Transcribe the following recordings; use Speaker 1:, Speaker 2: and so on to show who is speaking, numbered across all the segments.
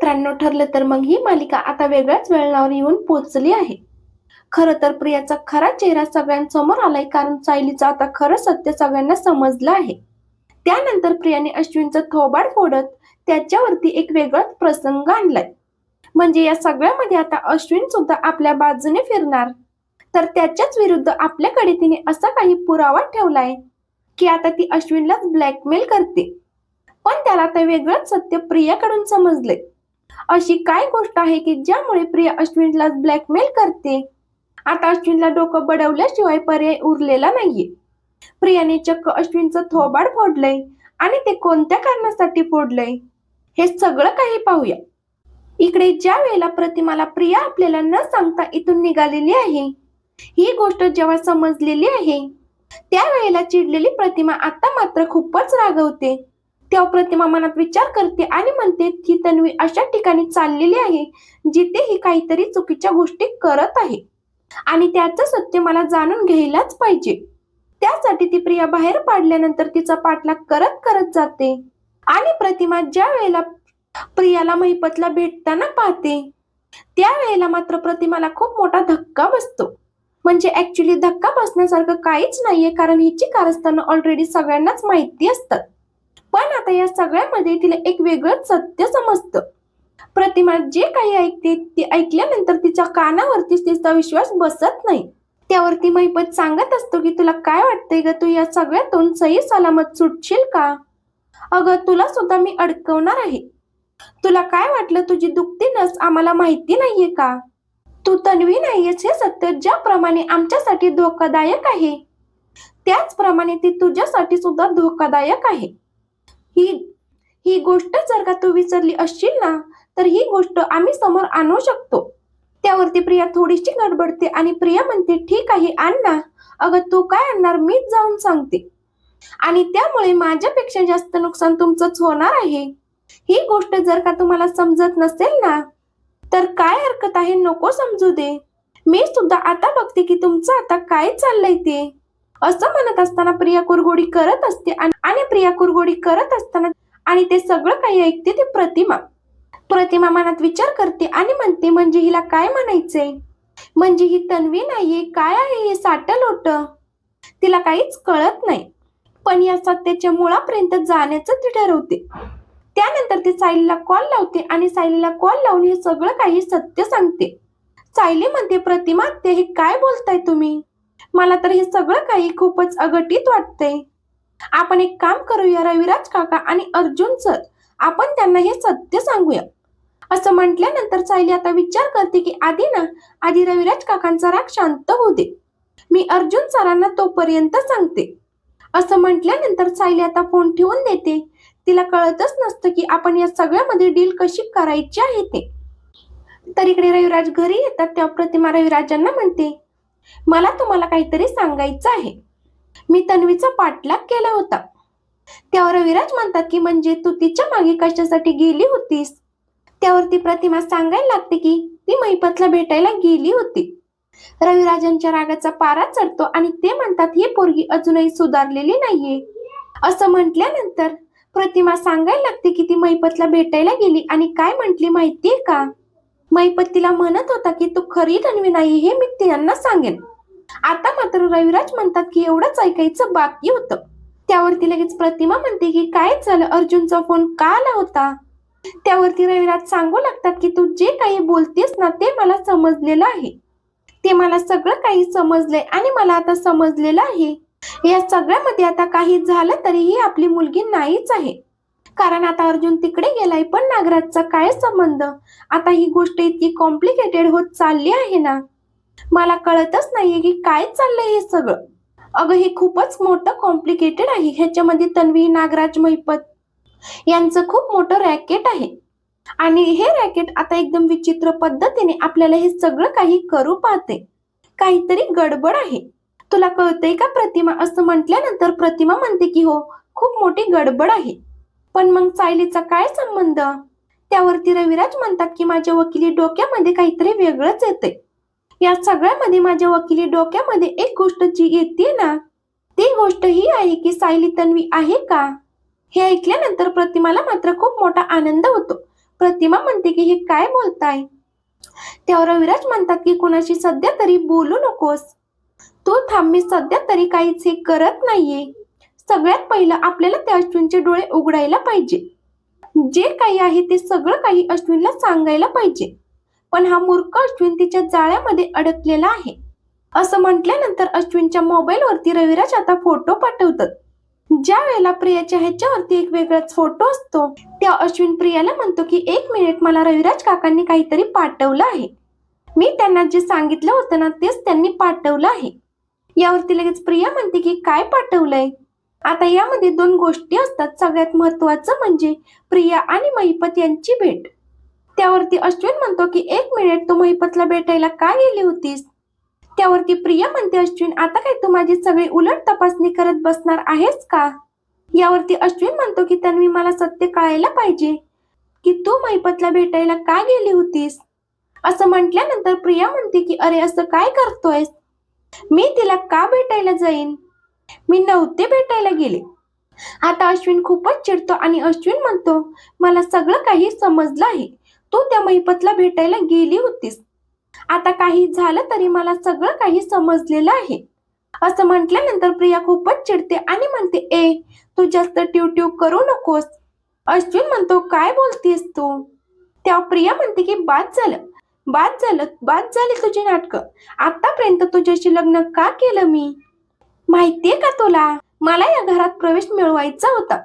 Speaker 1: मित्रांनो, ठरलं तर मग ही मालिका आता वेगळ्याच वळणावर येऊन पोहोचली आहे. खरं तर प्रियाचा खरा चेहरा सगळ्यांसमोर आलाय, कारण सायलीचं आता खरं सत्य सगळ्यांना समजलं आहे. त्यानंतर प्रियाने अश्विनचं थोबाड फोडत त्याच्यावरती एक वेगळाच प्रसंग आणलाय. म्हणजे या सगळ्यामध्ये आता अश्विन सुद्धा आपल्या बाजूने फिरणार. तर त्याच्याच विरुद्ध आपल्याकडे तिने असा काही पुरावा ठेवलाय की आता ती अश्विनलाच ब्लॅकमेल करते. पण त्याला आता वेगळंच सत्य प्रियाकडून समजले. अशी काय गोष्ट आहे की ज्यामुळे प्रिया अश्विनला ब्लॅकमेल करते? आता अश्विनला डोकं बडवल्याशिवाय पर्याय उरलेला नाहीये. प्रियाने चक्क अश्विनचं थोबाड फोडलंय आणि ते कोणत्या कारणासाठी फोडलंय हे सगळं काही पाहूया. इकडे ज्या वेळेला प्रतिमाला प्रिया आपल्याला न सांगता इथून निघालेली आहे, ही गोष्ट जेव्हा समजलेली आहे, त्यावेळेला चिडलेली प्रतिमा आता मात्र खूपच रागवते. तेव्हा प्रतिमा मनात विचार करते आणि म्हणते की तन्वी अशा ठिकाणी चाललेली आहे जिथे ही काहीतरी चुकीच्या गोष्टी करत आहे आणि त्याचं सत्य मला जाणून घ्यायलाच पाहिजे. त्यासाठी ती प्रिया बाहेर पाडल्यानंतर तिचा पाठलाग करत करत जाते आणि प्रतिमा ज्या वेळेला प्रियाला महिपतला भेटताना पाहते, त्यावेळेला मात्र प्रतिमाला खूप मोठा धक्का बसतो. म्हणजे ऍक्च्युली धक्का बसण्यासारखं काहीच नाहीये, कारण हिची कारस्थानं ऑलरेडी सगळ्यांनाच माहिती असतात. पण आता या सगळ्यामध्ये तिला एक वेगळंच सत्य समजतं. प्रतिमा जे काही ऐकते ते ऐकल्यानंतर तिच्या कानावरतीच तिचा विश्वास बसत नाही. त्यावरती महिपत सांगत असतो की तुला काय वाटतंय ग, तू या सगळ्यातून सही सलामत सुटशील का? अगं, तुला सुद्धा मी अडकवणार आहे. तुला काय वाटलं तुझी दुखती नस आम्हाला माहिती नाहीये का? तू तन्वी नाहीयेस हे सत्य ज्याप्रमाणे आमच्यासाठी धोकादायक आहे, त्याचप्रमाणे ती तुझ्यासाठी सुद्धा धोकादायक आहे. ही गोष्ट जर का तू विसरली असशील ना, तर ही गोष्ट आम्ही समोर आणू शकतो. त्यावरती प्रिया थोडीशी गडबडते आणि प्रिया म्हणते ठीक आहे, आण ना. अगं, तू काय आणणार, मीच जाऊन सांगते. आणि त्यामुळे माझ्यापेक्षा जास्त नुकसान तुमचंच होणार आहे. ही गोष्ट जर का तुम्हाला समजत नसेल ना, तर काय हरकत आहे, नको समजू दे. मी सुद्धा आता बघते की तुमचं आता काय चाललंय ते. असं म्हणत असताना प्रिया कुरघोडी करत असते आणि प्रिया कुरघोडी करत असताना आणि ते सगळं काही ऐकते ती प्रतिमा मनात विचार करते आणि म्हणते म्हणजे हिला काय म्हणायचंय? म्हणजे ही तन्वी नाहीये, काय आहे हे साटलोट? तिला काहीच कळत नाही. पण या सत्याच्या मुळापर्यंत जाण्याचं ती ठरवते. त्यानंतर ती सायलीला कॉल लावते आणि सायलीला कॉल लावून हे सगळं काही सत्य सांगते. सायली म्हणते प्रतिमा, ते हे काय बोलताय तुम्ही? मला तर हे सगळं काही खूपच अघटित वाटतंय. आपण एक काम करूया, रविराज काका आणि अर्जुन सर, आपण त्यांना हे सत्य सांगूया. असं म्हटल्यानंतर सायली आता विचार करते की आधी रविराज काकांचा राग शांत होऊ दे, मी अर्जुन सरांना तोपर्यंत सांगते. असं म्हटल्यानंतर सायली आता फोन ठेवून देते. तिला कळतच नसतं की आपण या सगळ्यामध्ये डील कशी करायची आहे ते. तर इकडे रविराज घरी येतात. तेव्हा प्रतिमा रविराजांना म्हणते, मला तुम्हाला काहीतरी सांगायचं आहे. मी तन्वीचा पाठलाग केला होता. त्यावर रविराज म्हणतात की म्हणजे तू तिच्या मागे कशासाठी गेली होतीस? त्यावरती प्रतिमा सांगायला लागते की ती महिपतला भेटायला गेली होती. रविराजांच्या रागाचा पारा चढतो आणि ते म्हणतात ही पोरगी अजूनही सुधारलेली नाहीये. असं म्हटल्यानंतर प्रतिमा सांगायला लागते की ती महिपतला भेटायला गेली आणि काय म्हटली माहितीये का? महिपत तिला म्हणत होता की तू खरी तन्वी नाही, हे मी त्यांना सांगेन. आता मात्र रविराज म्हणतात की एवढंच ऐकायचं बाकी होतं. त्यावरती लगेच प्रतिमा म्हणते की काय झालं, अर्जुनचा फोन का आला होता? त्यावरती रविराज सांगू लागतात की तू जे काही बोलतेस ना ते मला समजलेलं आहे. ते मला सगळं काही समजलंय आणि मला आता समजलेलं आहे या सगळ्यामध्ये आता काही झालं तरीही आपली मुलगी नाहीच आहे. कारण आता अर्जुन तिकडे गेलाय, पण नागराजचा काय संबंध? आता ही गोष्ट इतकी कॉम्प्लिकेटेड होत चालली आहे ना, मला कळतच नाहीये की काय चाललंय हे सगळं. अगं, हे खूपच मोठं कॉम्प्लिकेटेड आहे. ह्याच्यामध्ये तन्वी, नागराज, महिपत यांचं खूप मोठं रॅकेट आहे आणि हे रॅकेट आता एकदम विचित्र पद्धतीने आपल्याला हे सगळं काही करू पाहते. काहीतरी गडबड आहे. तुला कळतंय का प्रतिमा? असं म्हटल्यानंतर प्रतिमा म्हणते की हो, खूप मोठी गडबड आहे. पण मग सायलीचा काय संबंध? त्यावरती रविराज म्हणतात की माझ्या वकिली डोक्यामध्ये काहीतरी वेगळंच येते. या सगळ्यामध्ये माझ्या वकिली डोक्यामध्ये एक गोष्ट जी येते ना, ती गोष्ट ही आहे की सायली तन्वी आहे का? हे ऐकल्यानंतर प्रतिमाला मात्र खूप मोठा आनंद होतो. प्रतिमा म्हणते की हे काय बोलताय. तेव्हा रविराज म्हणतात की कोणाशी सध्या तरी बोलू नकोस. तू थांब, मी सध्या तरी काहीच हे करत नाहीये. सगळ्यात पहिलं आपल्याला त्या अश्विनचे डोळे उघडायला पाहिजे. जे काही आहे ते सगळं काही अश्विनला सांगायला पाहिजे. पण हा मूर्ख अश्विन तिच्या जाळ्यामध्ये अडकलेला आहे. असं म्हटल्यानंतर अश्विनच्या मोबाईलवरती रविराज आता फोटो पाठवतात. ज्या वेळेला प्रियाच्या ह्याच्यावरती एक वेगळाच फोटो असतो त्या अश्विन प्रियाला म्हणतो की 1 मिनिट, मला रविराज काकांनी काहीतरी पाठवलं आहे. मी त्यांना जे सांगितलं होतं ना तेच त्यांनी पाठवलं आहे. यावरती लगेच प्रिया म्हणते की काय पाठवलंय. आता यामध्ये 2 गोष्टी असतात. सगळ्यात महत्वाचं म्हणजे प्रिया आणि महिपत यांची भेट. त्यावरती अश्विन म्हणतो की 1 मिनिट, तू महिपतला भेटायला का गेली होतीस. त्यावरती प्रिया म्हणते, अश्विन आता काय तू माझी सगळी उलट तपासणी करत बसणार आहेस का. यावरती अश्विन म्हणतो की तन्वी, मला सत्य कळायला पाहिजे की तू महिपतला भेटायला का गेली होतीस. असं म्हटल्यानंतर प्रिया म्हणते की अरे असं काय करतोयस, मी तिला का भेटायला जाईन, मी नव्हते भेटायला गेले. आता अश्विन खूपच चिडतो आणि अश्विन म्हणतो, मला सगळं काही समजलं आहे. तू त्या महिपतला भेटायला गेली होतीस. आता काही झालं तरी मला सगळं काही समजलेलं आहे. असं म्हटल्यानंतर प्रिया खूपच चिडते आणि म्हणते, तू जास्त ट्यूट्यू करू नकोस. अश्विन म्हणतो, काय बोलतेस तू. तेव्हा प्रिया म्हणते की बाद झाली तुझी नाटकं. आतापर्यंत तुझ्याशी लग्न का केलं मी, माहितीये का तुला, मला या घरात प्रवेश मिळवायचा होता.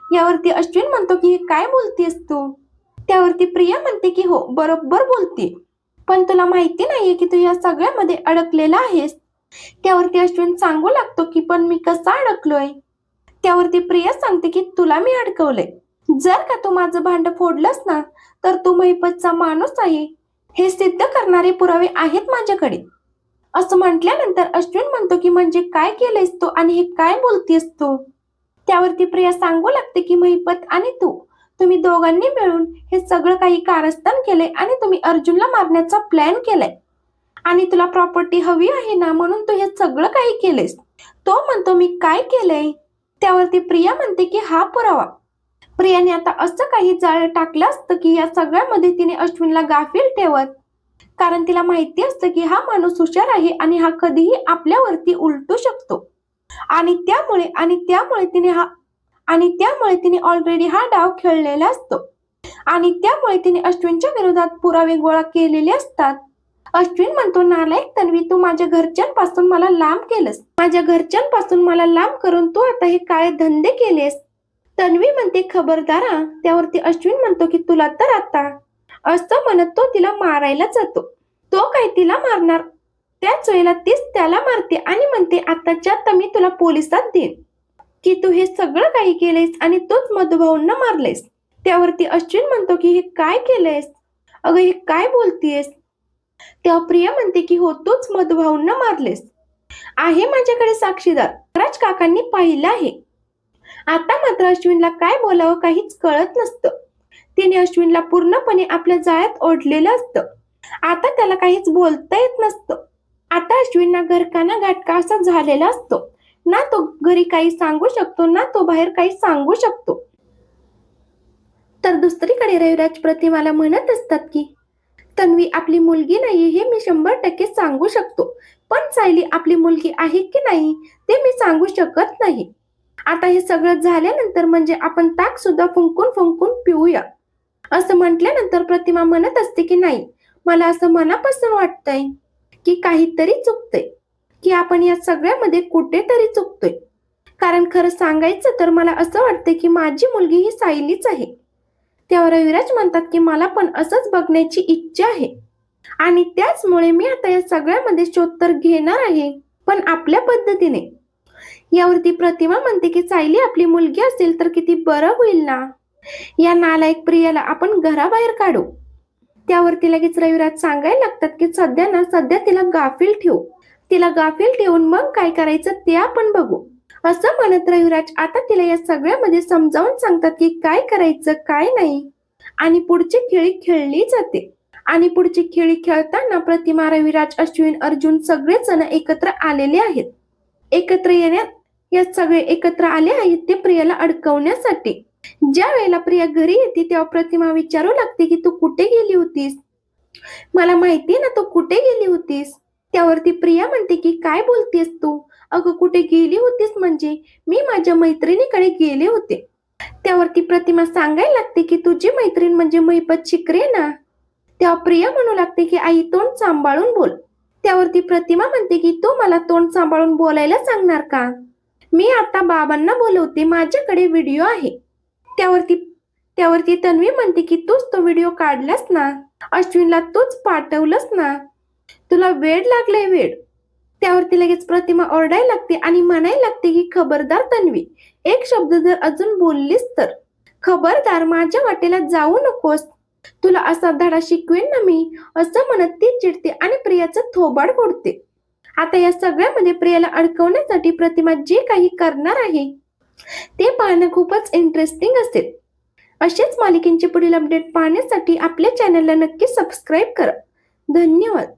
Speaker 1: यावरती अश्विन म्हणतो की हे काय बोलतेस तू. त्यावरती प्रिया म्हणते की हो, बरोबर बोलते, पण तुला माहिती नाहीये की तू या सगळ्यामध्ये अडकलेला आहेस. त्यावरती अश्विन सांगू लागतो की पण मी कसा अडकलोय. त्यावरती प्रिया सांगते की तुला मी अडकवलंय. जर का तू माझं भांड फोडलंस ना तर तू महिपतचा माणूस आहे हे सिद्ध करणारे पुरावे आहेत माझ्याकडे. असं म्हटल्यानंतर अश्विन म्हणतो की म्हणजे काय केलंयस तू आणि हे काय बोलतेस तू. त्यावरती प्रिया सांगू लागते की महिपत आणि तुम्ही दोघांनी मिळून हे सगळं काही कारस्थान केलंय आणि तुम्ही अर्जुनला मारण्याचा प्लॅन केलाय आणि तुला प्रॉपर्टी हवी आहे ना म्हणून तू हे सगळं काही केलेस. तो म्हणतो मी काय केलंय. त्यावरती प्रिया म्हणते की हा पुरावा. प्रियाने आता असं काही जाळं टाकलं असतं की या सगळ्यामध्ये तिने अश्विनला गाफील ठेवत, कारण तिला माहिती असतं की हा माणूस हुशार आहे आणि हा कधीही आपल्यावरती उलटू शकतो आणि त्यामुळे तिने ऑलरेडी हा डाव खेळलेला असतो आणि त्यामुळे तिने अश्विनच्या विरोधात पुरावे गोळा केलेले असतात. अश्विन म्हणतो, नालायक तन्वी, तू माझ्या घरच्यांपासून मला लांब केलंस. माझ्या घरच्यांपासून मला लांब करून तू आता हे काळे धंदे केलेस. तन्वी म्हणते, खबरदारा. त्यावरती अश्विन म्हणतो की तुला तर आता, असं म्हणत तो तिला मारायला जातो. तो काय तिला मारणार, त्याच वेळेला तीच त्याला मारते आणि म्हणते, आताच्या आता मी तुला पोलिसात देईन की तू हे सगळं काही केलेस आणि तूच मधुभाऊंना मारलेस. त्यावरती अश्विन म्हणतो की हे काय केलंयस, अगं हे काय बोलतीयस. तेव्हा प्रिया म्हणते की हो, तूच मधुभाऊंना मारलेस. आहे माझ्याकडे साक्षीदार, राज काकांनी पाहिलं आहे. आता मात्र अश्विनला काय बोलावं काहीच कळत नसतं. तिने अश्विनला पूर्णपणे आपल्या जाळ्यात ओढलेलं असतं. आता त्याला काहीच बोलता येत नसतं. आता अश्विनना घरकाना घाटका असा झालेला असतो. ना तो घरी काही सांगू शकतो ना तो बाहेर काही सांगू शकतो. तर दुसरीकडे रविराज प्रतिमाला म्हणत असतात की तन्वी आपली मुलगी नाही हे मी 100% सांगू शकतो, पण सायली आपली मुलगी आहे की नाही ते मी सांगू शकत नाही. आता हे सगळं झाल्यानंतर म्हणजे आपण ताक सुद्धा फुंकून फुंकून पिऊया. असं म्हटल्यानंतर प्रतिमा म्हणत असते की नाही, मला असं मनापासून वाटतंय की काहीतरी चुकतंय, की आपण या सगळ्यामध्ये कुठेतरी चुकतोय. कारण खरं सांगायचं तर मला असं वाटतंय की माझी मुलगी ही सायलीच आहे. तेव्हा रविराज म्हणतात की मला पण असंच बघण्याची इच्छा आहे आणि त्याचमुळे मी आता या सगळ्यामध्ये शोध तर घेणार आहे, पण आपल्या पद्धतीने. यावरती प्रतिमा म्हणते की सायली आपली मुलगी असेल तर किती बरं होईल ना, या नालायक प्रियाला आपण घराबाहेर काढू. त्यावरती लगेच रविराज सांगायला लागतात की सध्या तिला गाफील ठेवून मग काय करायचं ते आपण बघू. असं म्हणत रविराज आता तिला या सगळ्यामध्ये समजावून सांगतात की काय करायचं काय नाही आणि पुढची खेळी खेळली जाते. आणि पुढची खेळी खेळताना प्रतिमा, रविराज, अश्विन, अर्जुन सगळेच जण एकत्र आलेले आहेत. या सगळे एकत्र आले आहेत ते प्रियाला अडकवण्यासाठी. ज्या वेळेला प्रिया घरी येते तेव्हा प्रतिमा विचारू लागते की तू कुठे गेली होतीस? मला माहिती ना तू कुठे गेली होतीस? त्यावरती प्रिया म्हणते की काय बोलतेस तू? अगं कुठे गेली होतीस म्हणजे मी माझ्या मैत्रिणीकडे गेले होते. त्यावरती प्रतिमा सांगायला लागते की तुझी मैत्रीण म्हणजे महिपत शिकरे ना. तेव्हा प्रिया म्हणू लागते की आई तोंड सांभाळून बोल. त्यावरती प्रतिमा म्हणते की तू मला तोंड सांभाळून बोलायला सांगणार का? मी आता बाबांना बोलवते, माझ्याकडे व्हिडिओ आहे. त्यावरती त्यावरती तन्वी म्हणते की तूच तो व्हिडिओ काढलास ना, अश्विनला तूच पाठवलंस ना, तुला वेड लागलंय वेड. त्यावरती लगेच प्रतिमा ओरडायला लागते आणि म्हणायला लागते की खबरदार तन्वी, एक शब्द जर अजून बोललीस तर खबरदार माझ्या वाटेला जाऊ नकोस, तुला असा धडा शिकवेन ना मी, असं म्हणत ती चिडते आणि प्रियाचं थोबाड फोडते. आता या सगळ्यामध्ये प्रियाला अडकवण्यासाठी प्रतिमा जे काही करणार आहे ते पाहणं खूपच इंटरेस्टिंग असेल. असेच मालिकेंचे पुढील अपडेट पाहण्यासाठी आपल्या चॅनलला नक्की सबस्क्राईब करा. धन्यवाद.